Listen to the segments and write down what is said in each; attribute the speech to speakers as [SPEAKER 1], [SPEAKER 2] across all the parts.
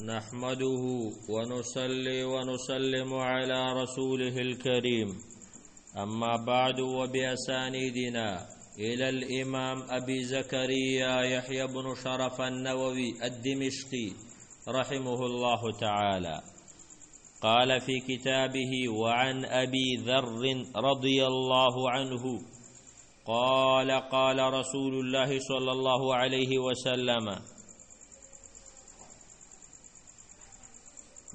[SPEAKER 1] نحمده ونصلي ونسلم على رسوله الكريم أما بعد وبأسانيدنا إلى الإمام أبي زكريا يحيى بن شرف النووي الدمشقي رحمه الله تعالى قال في كتابه وعن أبي ذر رضي الله عنه قال قال رسول الله صلى الله عليه وسلم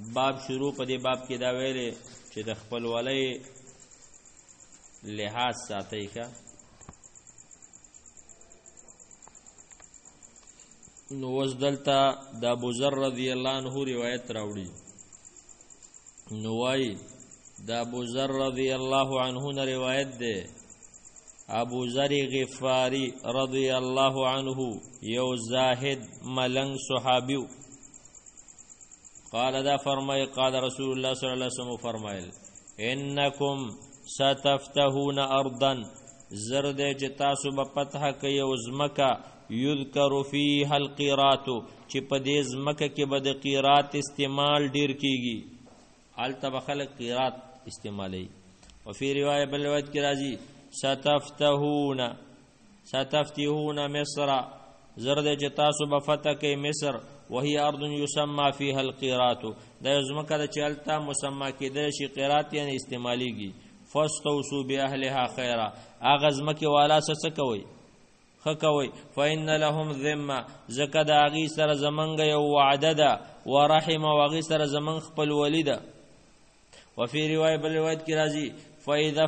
[SPEAKER 1] باب شروع په دې باب کې دا ویلې چې د خپل ولې لحاظ ساتي کا نو وزدلتا د ابو ذر رضی الله عنه روایت راوړي نو وايي د ابو ذر رضی الله عنه نه روایت ده ابو ذر غفاری رضی الله عنه یو زاهد ملنګ صحابیو قال دا فرمای قال رسول الله صلی الله علیه وسلم فرمایل انکم ستفتحون ارضا زرد چې تاسو په فتح کوي او زمکا یذکر فیها القیرات چې په دې زمکه کې به د قیرات استعمال ډیر کیږي التب خلق قیرات استعمالي او فی روایت بل روایت کې راځي ستفتحون مصر زرد چې تاسو په فتح کوي مصر وهي ارض يسمى فيها القيرات دا زمکه د چلتا مسمى کېدل شي قیرات یعنی استعماليږي فاستوصوا باهلها خيرا اغه زمکه والا څه کوي خکوي فإن لهم ذمه زکه د اغي سره زمنګ یو وعده ده ورحم واغي سره زمن خپل ولید وفي روايه بل روایت کې راځي فاذا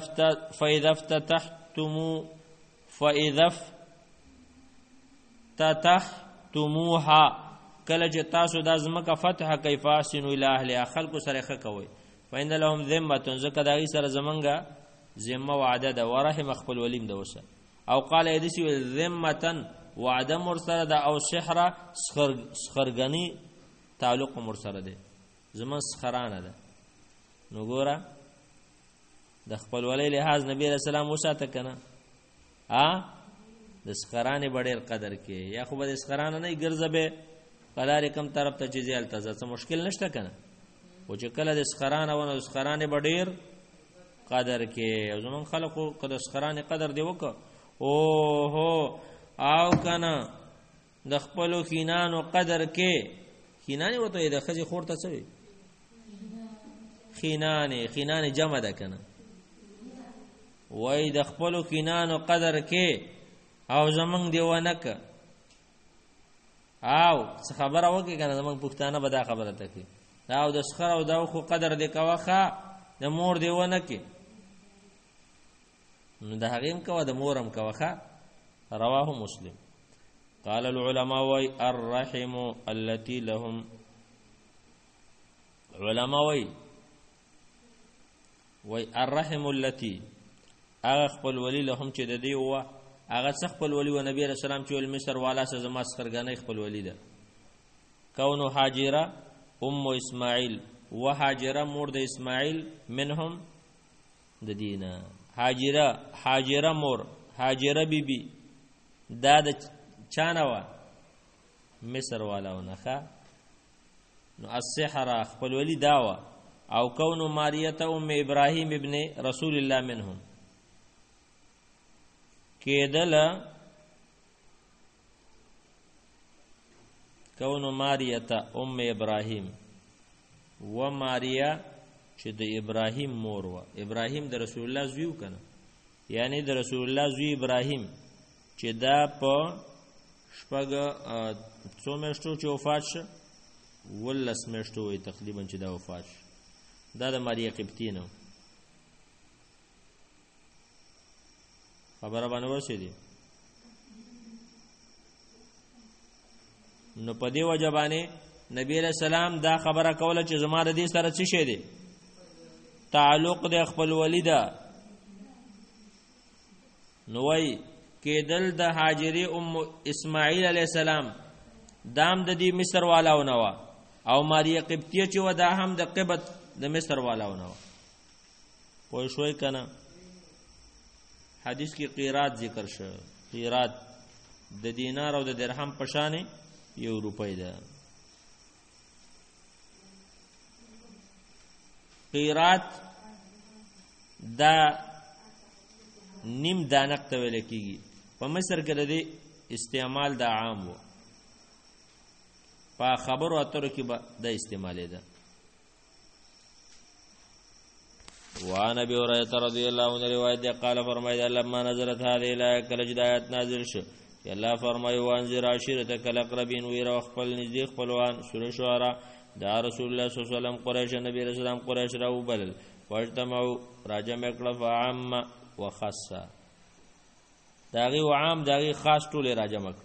[SPEAKER 1] افتتحتموها کله چې تاسو د ازمکه فتح کوي فاسنوا الى اهلها خلق سره خکوي فإن لهم ذمه زکه د اغي سره زمنګ ذمه وعده ده ورحم خپل ولیم ده وسه او قال يدسي ذمه وعده مرسله ده او سحر سخرغني تعلق مرسله ده زمن سخرانه ده نو ګوره د خپل ولې لحاظ نبی رسول الله وساته کنه د سخرانه ډېر قدر کې یا خو به سخرانه نه ګرځبه قلار کم طرف ته چیزې التزه څه مشکل نشته کنه او چې کله د سخرانه ونه سخرانه ډېر قدر کې زمون خلکو کله سخرانه قدر دی وک او هو او کنه د خپل خینانو قدر کې خینانه وته د خځې خورته څوي خینانه جمع ده کنه وای د خپل خینانو قدر کې او زمنګ دیوانک او څه خبره وکي کنه زمنګ پښتانه به دا خبره تکي او د سخر او دا خو قدر دی کواخه د مور دیونه کې نو د هغیم کوا د مورم کواخه رواه مسلم قال العلماء والرحم التي لهم علماء وي الرحم التي اغفل ولي لهم چې د دی و هغه خپل ولی و نبی رسول الله چې مصر والا سره زما سخرګانې خپل ولی ده کونو حاجره ام اسماعیل و حاجره مور د اسماعیل منهم د دینه حاجره مور حاجره بیبي دا د چانوا مصر والا ونخه نو السحر خپل ولی داوا او کونو ماریه ام ابراهیم ابن رسول الله منهم کېدل کونو ماریه ام ابراهیم و ماریا چې د ابراهیم مور و ابراهیم د رسول الله زوی کنه یعنی د رسول الله زوی ابراهیم چې دا په شپږ څو میاشتو چې وفات شو ولس میاشتو وي تقریبا چې دا وفات شو دا د ماریا قبطینه خبره باندې ورسېدي نو په دې وجه باندې نبی رسول سلام دا خبره کوله چې زما د دې سره څه شي دي تعلق د خپل ولیدا نو وای کېدل د حاجری ام اسماعیل علی السلام دام د دې مصر والاونه وا او ماریا قبطیه چې ودا هم د قبط د مصر والاونه وا پوه شوي کنه حدیث کې قیرات ذکر شو قیرات د دینار او د درهم په شان یو روپۍ ده قیرات دا نیم دانق ته ویل کېږي. په مصر کې د دې استعمال دا عام و، په خبرو اترو کې به دا استعمالېده. وعن ابي هريره رضي الله عنه روایت دی قال فرمایي لما نزلت هذه الايه کله چې د آیت نازل شو الله فرمایي وانذر عشيرتك الاقربين ويرا خپل نږدې خپلوان. سوره شعراء. دا رسول الله صلی الله علیه وسلم قریش نبی رسول الله قریش راو بلل واجتمعوا راجم کړه فعام وخص داغي وعام داغي خاص ټول راجم کړه.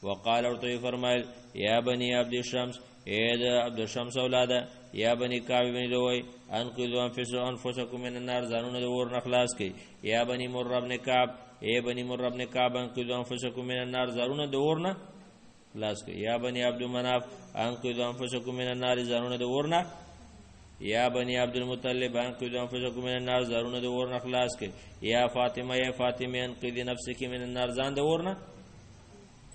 [SPEAKER 1] وقال ورته فرمایل یا بني عبد الشمس اے د عبد الشمس اولاده یا بني کعب بن لوی انقذوا انفسکم من النار ځانونه د اور نه خلاص کړئ. یا بني مر بن کعب اے بني مر بن کعب انقذوا انفسکم من النار ځانونه د اور نه خلاص کړئ. یا بني عبد مناف انقذوا انفسکم من النار ځانونه د اور نه. یا بني عبد المطلب انقذوا انفسکم من النار ځانونه د اور نه خلاص کړئ. یا فاطمه یا فاطمه انقذي نفسك من النار ځان د اور نه.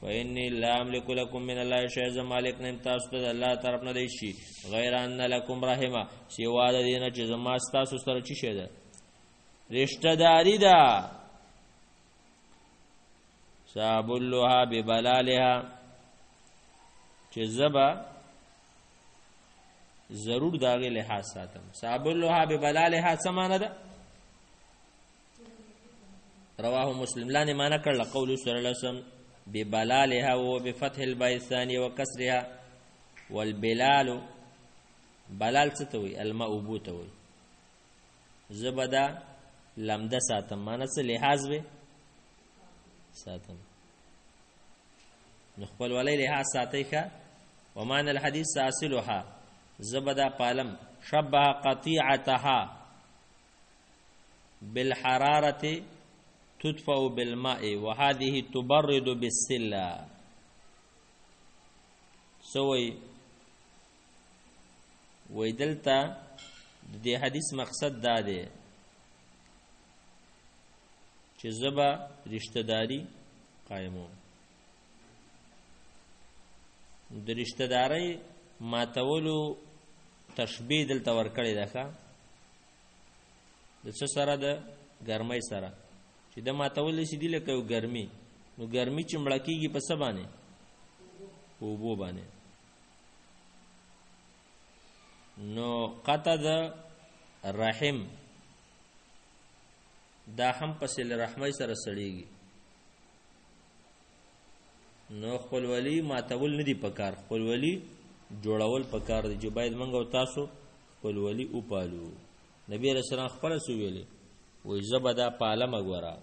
[SPEAKER 1] فإني لا أملك لكم من الله شيئا ز مالک نیم تاسو ته الله طرف نه دی شي غیر ان لكم رحمه سوا د دینه چې زما تاسو سره چی شه ده رشتہ داری ده. سابلها ببلالها چې زبا ضرور داغه لحاظ ساتم. سابلها ببلالها سمانه ده. رواه مسلم. لا نه معنا کړل قول صلی الله علیه وسلم ببلالها وبفتح الباء الثانية وكسرها. والبلال بلال ستوي الماء بوتوي زبدا لمده ساتم معنا څه لحاظ به ساتم نخبل ولي لحاظ ساتيك. ومعنى الحديث ساسلها زبدا قالم شبه قطيعتها بالحرارة تدفع بالماء وهذه تبرد بالسلة. سوي ويدلتا دي حدیث مقصد دا دی چې زبا رشتہ داری قائمو. د رشتہ داری ماتولو تشبیه دلته ورکړی ده ښه د څه سره د ګرمۍ سره چې د ماتول شي دی لکه ګرمي. نو ګرمي چې مړه کېږي په څه باندې په اوبو باندې. نو قطع د رحم دا هم په صله رحمۍ سره سړیږي. نو خپل ولی ماتول نه دی پکار، خپل ولی جوړول پکار دی چې باید منګو تاسو خپل ولی او پالو. نبی رسول الله خپل سو ویلي وې زبدا پالم غورا